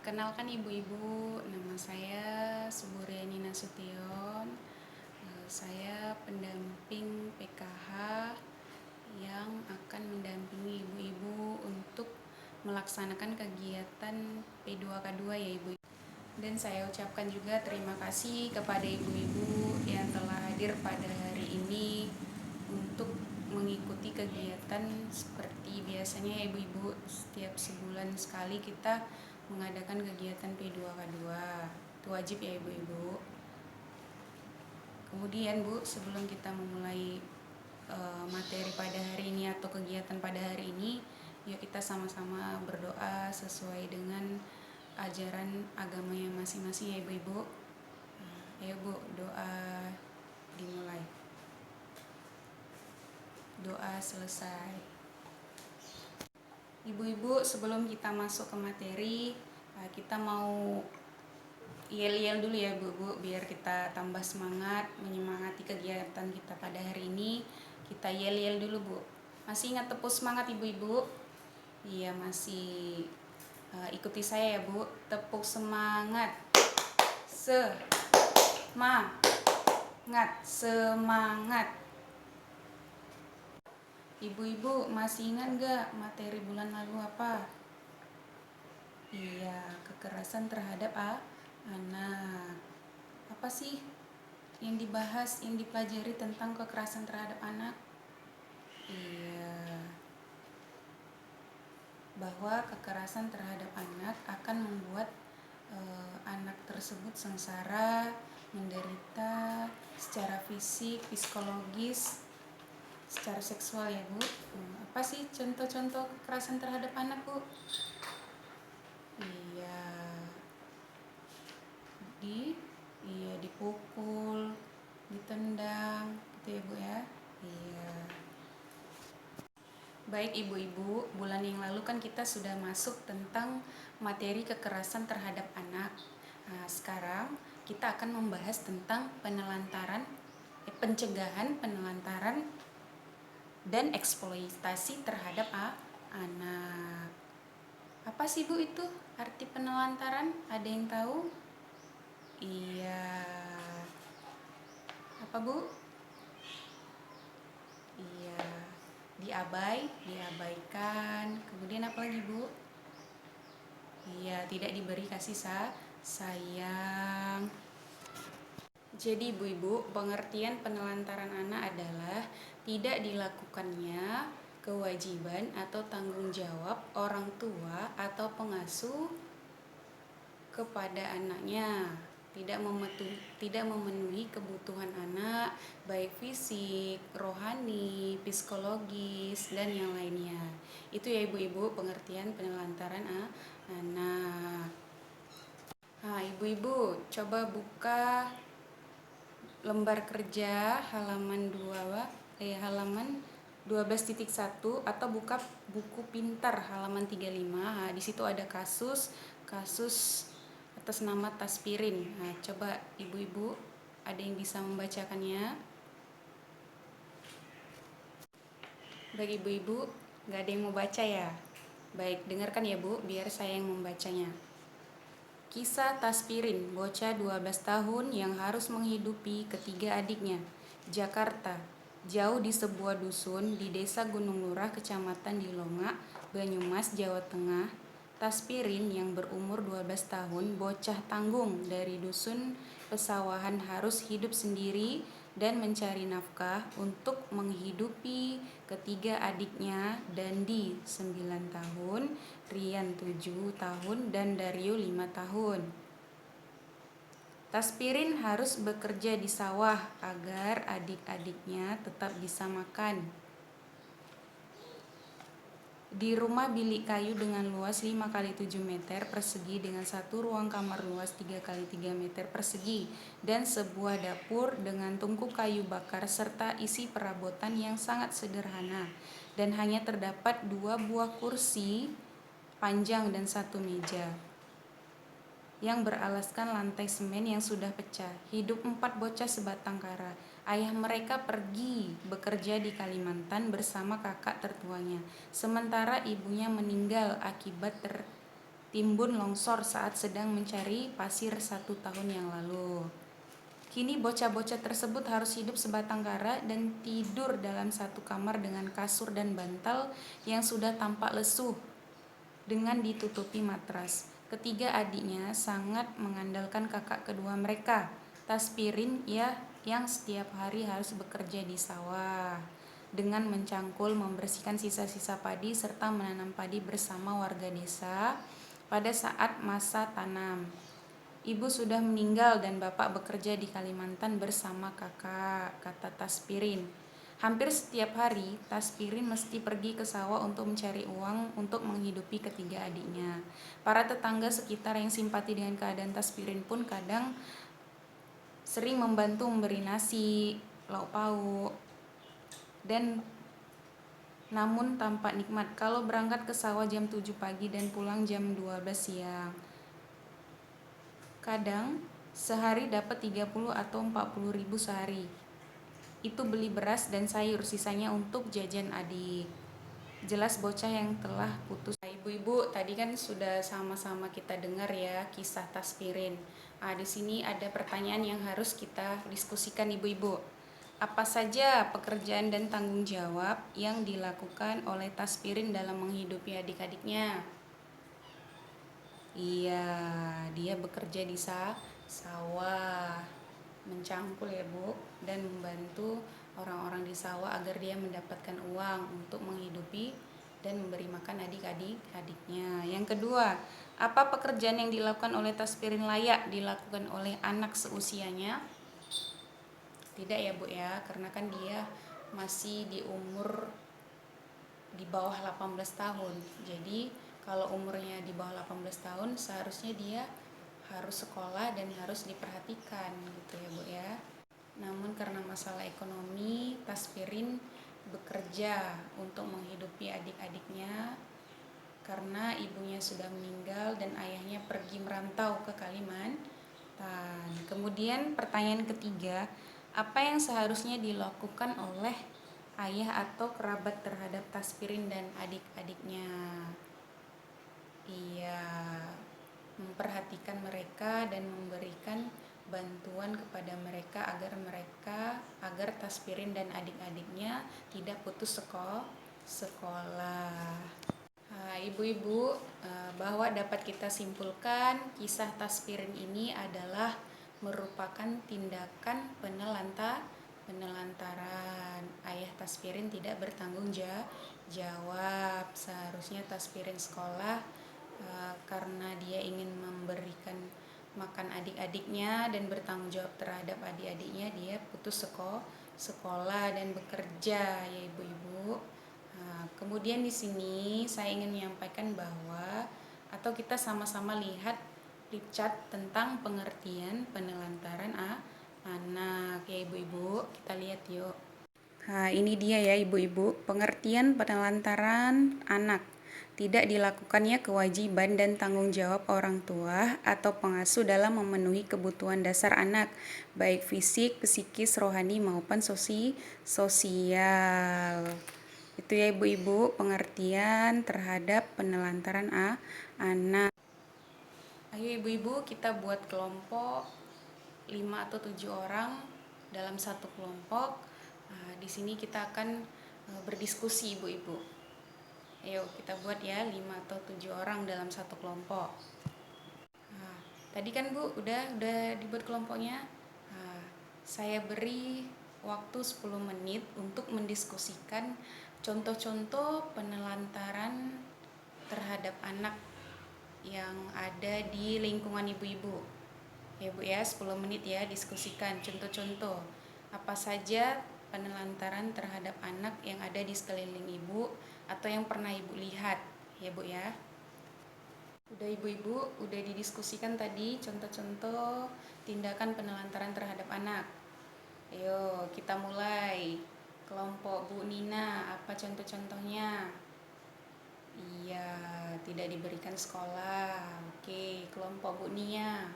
Perkenalkan ibu-ibu, nama saya Suburiani Nasution. Saya pendamping PKH yang akan mendampingi ibu-ibu untuk melaksanakan kegiatan P2K2 ya ibu. Dan saya ucapkan juga terima kasih kepada ibu-ibu yang telah hadir pada hari ini untuk mengikuti kegiatan seperti biasanya ya ibu-ibu. Setiap sebulan sekali kita mengadakan kegiatan P2K2. Itu wajib ya ibu-ibu. Kemudian Bu, sebelum kita memulai materi pada hari ini atau kegiatan pada hari ini, yuk kita sama-sama berdoa sesuai dengan ajaran agamanya masing-masing ya ibu-ibu. Ayo Bu, doa dimulai. Doa selesai. Ibu-ibu, sebelum kita masuk ke materi, kita mau yel-yel dulu ya Bu, biar kita tambah semangat menyemangati kegiatan kita pada hari ini. Kita yel-yel dulu Bu. Masih ingat tepuk semangat ibu-ibu? Iya, masih. Ikuti saya ya Bu. Tepuk semangat. Semangat. Ibu-ibu masih ingat gak materi bulan lalu apa? Iya, kekerasan terhadap anak. Apa sih yang dibahas, yang dipelajari tentang kekerasan terhadap anak? Iya, bahwa kekerasan terhadap anak akan membuat anak tersebut sengsara, menderita secara fisik, psikologis, secara seksual ya Bu. Apa sih contoh-contoh kekerasan terhadap anak Bu? Iya, dipukul, ditendang, gitu ya Bu ya. Iya. Baik ibu-ibu, bulan yang lalu kan kita sudah masuk tentang materi kekerasan terhadap anak. Nah, sekarang kita akan membahas tentang pencegahan penelantaran dan eksploitasi terhadap anak. Apa sih Bu itu arti penelantaran? Ada yang tahu? Iya. Apa Bu? Iya. Diabaikan. Kemudian apa lagi Bu? Iya, tidak diberi kasih sayang. Jadi ibu-ibu, pengertian penelantaran anak adalah tidak dilakukannya kewajiban atau tanggung jawab orang tua atau pengasuh kepada anaknya, tidak memenuhi kebutuhan anak baik fisik, rohani, psikologis, dan yang lainnya. Itu ya ibu-ibu pengertian penelantaran anak. Nah, ibu-ibu coba buka lembar kerja halaman 12.1 atau buka buku pintar halaman 35. Nah, di situ ada kasus atas nama Taspirin. Nah, coba ibu-ibu ada yang bisa membacakannya? Bagi ibu-ibu, nggak ada yang mau baca ya? Baik, dengarkan ya Bu, biar saya yang membacanya. Kisah Taspirin, bocah 12 tahun yang harus menghidupi ketiga adiknya. Jakarta, jauh di sebuah dusun di Desa Gunung Lurah, Kecamatan Dilonga, Banyumas, Jawa Tengah. Taspirin yang berumur 12 tahun, bocah tanggung dari dusun pesawahan harus hidup sendiri dan mencari nafkah untuk menghidupi ketiga adiknya, Dandi 9 tahun, Rian 7 tahun, dan Dario 5 tahun. Taspirin harus bekerja di sawah agar adik-adiknya tetap bisa makan. Di rumah bilik kayu dengan luas 5x7 meter persegi dengan satu ruang kamar luas 3x3 meter persegi dan sebuah dapur dengan tungku kayu bakar serta isi perabotan yang sangat sederhana, dan hanya terdapat 2 buah kursi panjang dan 1 meja yang beralaskan lantai semen yang sudah pecah. Hidup 4 bocah sebatang kara. Ayah mereka pergi bekerja di Kalimantan bersama kakak tertuanya, sementara ibunya meninggal akibat timbun longsor saat sedang mencari pasir 1 tahun yang lalu. Kini bocah-bocah tersebut harus hidup sebatang kara dan tidur dalam satu kamar dengan kasur dan bantal yang sudah tampak lesuh dengan ditutupi matras. Ketiga adiknya sangat mengandalkan kakak kedua mereka, Taspirin, yang setiap hari harus bekerja di sawah dengan mencangkul, membersihkan sisa-sisa padi, serta menanam padi bersama warga desa pada saat masa tanam. Ibu sudah meninggal dan bapak bekerja di Kalimantan bersama kakak, kata Taspirin. Hampir setiap hari, Taspirin mesti pergi ke sawah untuk mencari uang untuk menghidupi ketiga adiknya. Para tetangga sekitar yang simpati dengan keadaan Taspirin pun kadang sering membantu memberi nasi, lauk pauk, dan namun tampak nikmat kalau berangkat ke sawah jam 7 pagi dan pulang jam 12 siang. Kadang sehari dapat 30 atau 40 ribu sehari. Itu beli beras dan sayur, sisanya untuk jajan adik. Jelas bocah yang telah putus. Ibu-ibu, tadi kan sudah sama-sama kita dengar ya kisah Taspirin. Di sini ada pertanyaan yang harus kita diskusikan ibu-ibu. Apa saja pekerjaan dan tanggung jawab yang dilakukan oleh Taspirin dalam menghidupi adik-adiknya? Iya, dia bekerja di sawah, mencangkul ya Bu, dan membantu orang-orang di sawah agar dia mendapatkan uang untuk menghidupi dan memberi makan adik-adiknya. Yang kedua, apa pekerjaan yang dilakukan oleh Taspirin layak dilakukan oleh anak seusianya? Tidak ya Bu ya, karena kan dia masih di umur di bawah 18 tahun. Jadi kalau umurnya di bawah 18 tahun seharusnya dia harus sekolah dan harus diperhatikan gitu ya Bu ya. Namun karena masalah ekonomi, Taspirin bekerja untuk menghidupi adik-adiknya karena ibunya sudah meninggal dan ayahnya pergi merantau ke Kalimantan. Kemudian pertanyaan ketiga, apa yang seharusnya dilakukan oleh ayah atau kerabat terhadap Taspirin dan adik-adiknya? Ia memperhatikan mereka dan memberikan bantuan kepada mereka agar Taspirin dan adik-adiknya tidak putus sekolah. Ibu-ibu, bahwa dapat kita simpulkan kisah Taspirin ini adalah merupakan tindakan penelantaran. Ayah Taspirin tidak bertanggung jawab. Seharusnya Taspirin sekolah karena dia ingin memberikan makan adik-adiknya dan bertanggung jawab terhadap adik-adiknya, dia putus sekolah dan bekerja ya ibu-ibu. Kemudian di sini saya ingin menyampaikan bahwa atau kita sama-sama lihat flip chart tentang pengertian penelantaran anak ya ibu-ibu. Kita lihat yuk. Ini dia ya ibu-ibu, pengertian penelantaran anak. Tidak dilakukannya kewajiban dan tanggung jawab orang tua atau pengasuh dalam memenuhi kebutuhan dasar anak, baik fisik, psikis, rohani maupun sosial. Itu ya ibu-ibu pengertian terhadap penelantaran anak. Ayo ibu-ibu kita buat kelompok 5 atau 7 orang dalam satu kelompok. Di sini kita akan berdiskusi ibu-ibu. Ayo kita buat ya 5 atau 7 orang dalam satu kelompok. Tadi kan Bu udah dibuat kelompoknya. Saya beri waktu 10 menit untuk mendiskusikan contoh-contoh penelantaran terhadap anak yang ada di lingkungan ibu-ibu. Ya Bu ya, 10 menit ya diskusikan contoh-contoh apa saja penelantaran terhadap anak yang ada di sekeliling ibu atau yang pernah ibu lihat ya Bu ya. Udah ibu-ibu, udah didiskusikan tadi contoh-contoh tindakan penelantaran terhadap anak. Ayo kita mulai. Kelompok Bu Nina, apa contoh-contohnya? Iya, tidak diberikan sekolah. Oke, kelompok Bu Nia.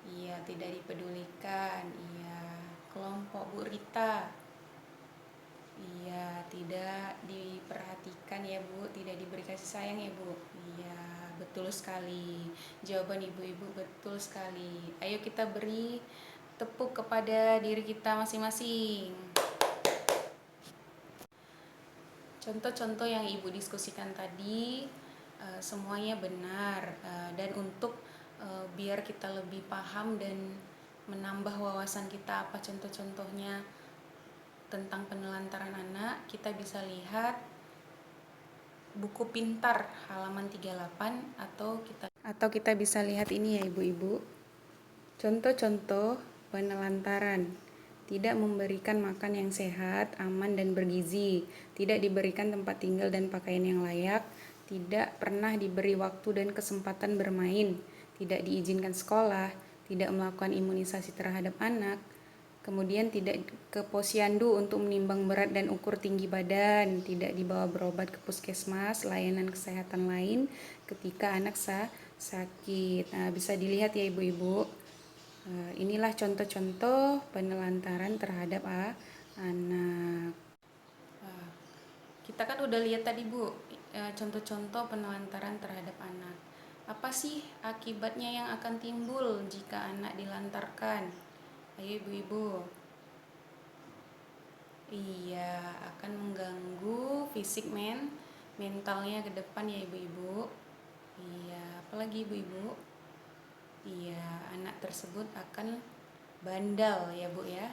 Iya, tidak dipedulikan. Iya, kelompok Bu Rita. Iya, tidak diperhatikan ya Bu, tidak diberi kasih sayang ya Bu. Iya, betul sekali. Jawaban ibu-ibu betul sekali. Ayo kita beri tepuk kepada diri kita masing-masing. Contoh-contoh yang ibu diskusikan tadi semuanya benar, dan untuk biar kita lebih paham dan menambah wawasan kita apa contoh-contohnya tentang penelantaran anak, kita bisa lihat buku pintar halaman 38 atau kita bisa lihat ini ya ibu-ibu. Contoh-contoh penelantaran: tidak memberikan makan yang sehat, aman dan bergizi, tidak diberikan tempat tinggal dan pakaian yang layak, tidak pernah diberi waktu dan kesempatan bermain, tidak diizinkan sekolah, tidak melakukan imunisasi terhadap anak, kemudian tidak ke posyandu untuk menimbang berat dan ukur tinggi badan, tidak dibawa berobat ke puskesmas, layanan kesehatan lain ketika anak sakit. Nah, bisa dilihat ya ibu-ibu. Inilah contoh-contoh penelantaran terhadap anak. Kita kan udah lihat tadi Bu, contoh-contoh penelantaran terhadap anak. Apa sih akibatnya yang akan timbul jika anak dilantarkan? Ayo ibu-ibu. Iya, akan mengganggu fisik mentalnya ke depan ya ibu-ibu. Iya, apalagi ibu-ibu? Iya, anak tersebut akan bandal ya Bu ya.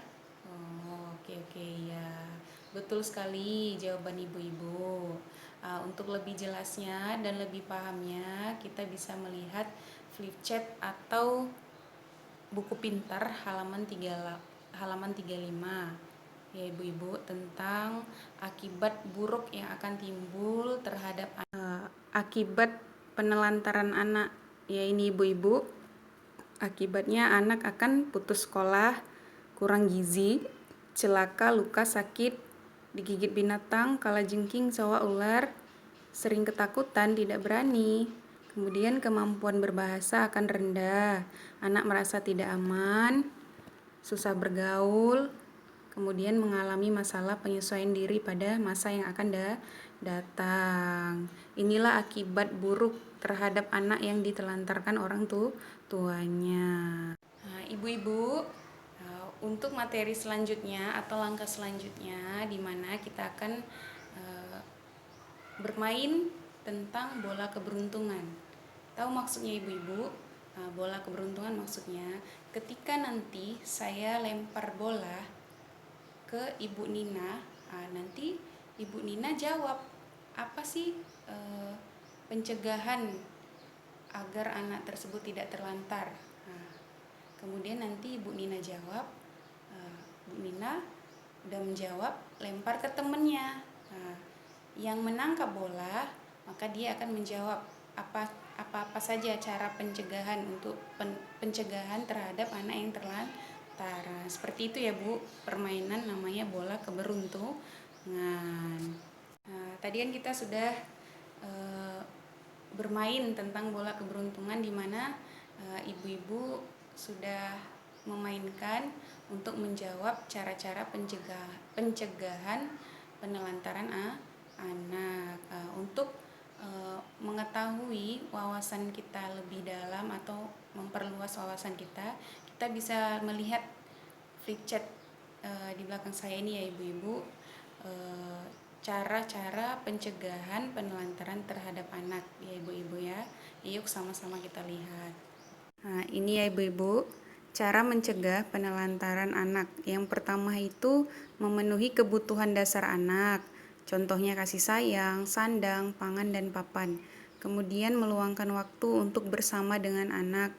Oke ya, betul sekali jawaban ibu-ibu. Untuk lebih jelasnya dan lebih pahamnya, kita bisa melihat flip chart atau buku pintar halaman 35 ya ibu-ibu, tentang akibat buruk yang akan timbul terhadap akibat penelantaran anak. Ya ini ibu-ibu, akibatnya anak akan putus sekolah, kurang gizi, celaka, luka, sakit, digigit binatang, kalajengking, sawah ular, sering ketakutan, tidak berani. Kemudian kemampuan berbahasa akan rendah, anak merasa tidak aman, susah bergaul, kemudian mengalami masalah penyesuaian diri pada masa yang akan datang. Inilah akibat buruk terhadap anak yang ditelantarkan orang tuanya. Nah, ibu-ibu, untuk materi selanjutnya atau langkah selanjutnya di mana kita akan bermain tentang bola keberuntungan. Tahu maksudnya ibu-ibu? Bola keberuntungan maksudnya ketika nanti saya lempar bola ke Ibu Nina, nanti Ibu Nina jawab apa sih pencegahan agar anak tersebut tidak terlantar. Kemudian nanti Ibu Nina jawab, Bu Nina udah menjawab, lempar ke temennya. Yang menangkap bola, maka dia akan menjawab apa saja cara pencegahan untuk pencegahan terhadap anak yang terlantar. Seperti itu ya Bu, permainan namanya bola keberuntungan. Tadi kan kita sudah bermain tentang bola keberuntungan di mana ibu-ibu sudah memainkan untuk menjawab cara-cara pencegahan penelantaran anak. Untuk mengetahui wawasan kita lebih dalam atau memperluas wawasan kita bisa melihat flip chart di belakang saya ini ya ibu-ibu, cara-cara pencegahan penelantaran terhadap anak ya ibu-ibu ya. Yuk sama-sama kita lihat. Nah, ini ya ibu-ibu, cara mencegah penelantaran anak. Yang pertama itu memenuhi kebutuhan dasar anak. Contohnya kasih sayang, sandang, pangan, dan papan. Kemudian meluangkan waktu untuk bersama dengan anak,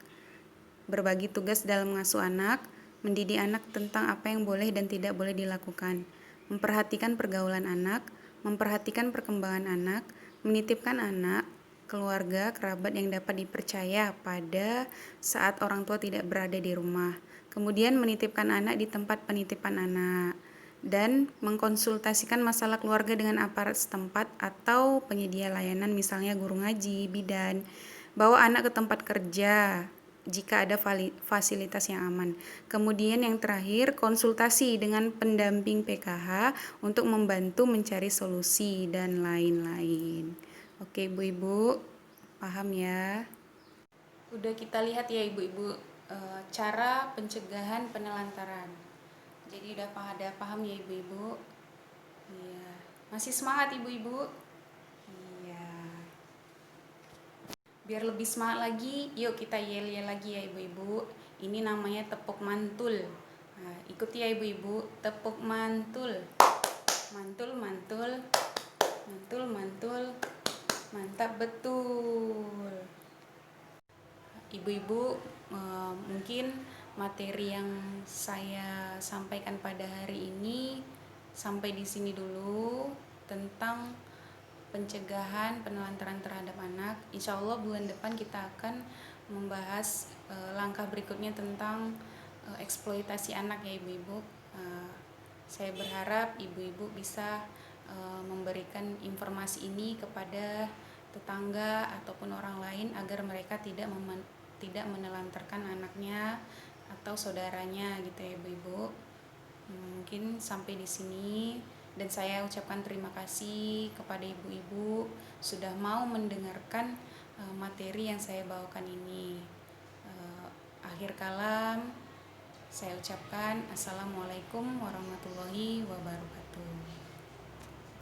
berbagi tugas dalam mengasuh anak, mendidik anak tentang apa yang boleh dan tidak boleh dilakukan, memperhatikan pergaulan anak, memperhatikan perkembangan anak, menitipkan anak, keluarga, kerabat yang dapat dipercaya pada saat orang tua tidak berada di rumah. Kemudian menitipkan anak di tempat penitipan anak. Dan mengkonsultasikan masalah keluarga dengan aparat setempat atau penyedia layanan, misalnya guru ngaji, bidan. Bawa anak ke tempat kerja jika ada fasilitas yang aman. Kemudian yang terakhir, konsultasi dengan pendamping PKH untuk membantu mencari solusi dan lain-lain. Oke, ibu-ibu. Paham ya? Udah kita lihat ya ibu-ibu cara pencegahan penelantaran. Jadi udah paham ya ibu-ibu? Iya. Masih semangat ibu-ibu? Iya. Biar lebih semangat lagi, yuk kita yel-yel lagi ya ibu-ibu. Ini namanya tepuk mantul. Nah, ikuti ya ibu-ibu, tepuk mantul. Mantul, mantul. Mantul, mantul. Mantap betul. Ibu-ibu, mungkin materi yang saya sampaikan pada hari ini sampai di sini dulu tentang pencegahan penelantaran terhadap anak. Insya Allah bulan depan kita akan membahas langkah berikutnya tentang eksploitasi anak ya ibu-ibu. Saya berharap ibu-ibu bisa memberikan informasi ini kepada tetangga ataupun orang lain agar mereka tidak menelantarkan anaknya atau saudaranya gitu ya ibu-ibu. Mungkin sampai di sini, dan saya ucapkan terima kasih kepada ibu-ibu sudah mau mendengarkan materi yang saya bawakan ini. Akhir kalam saya ucapkan assalamualaikum warahmatullahi wabarakatuh.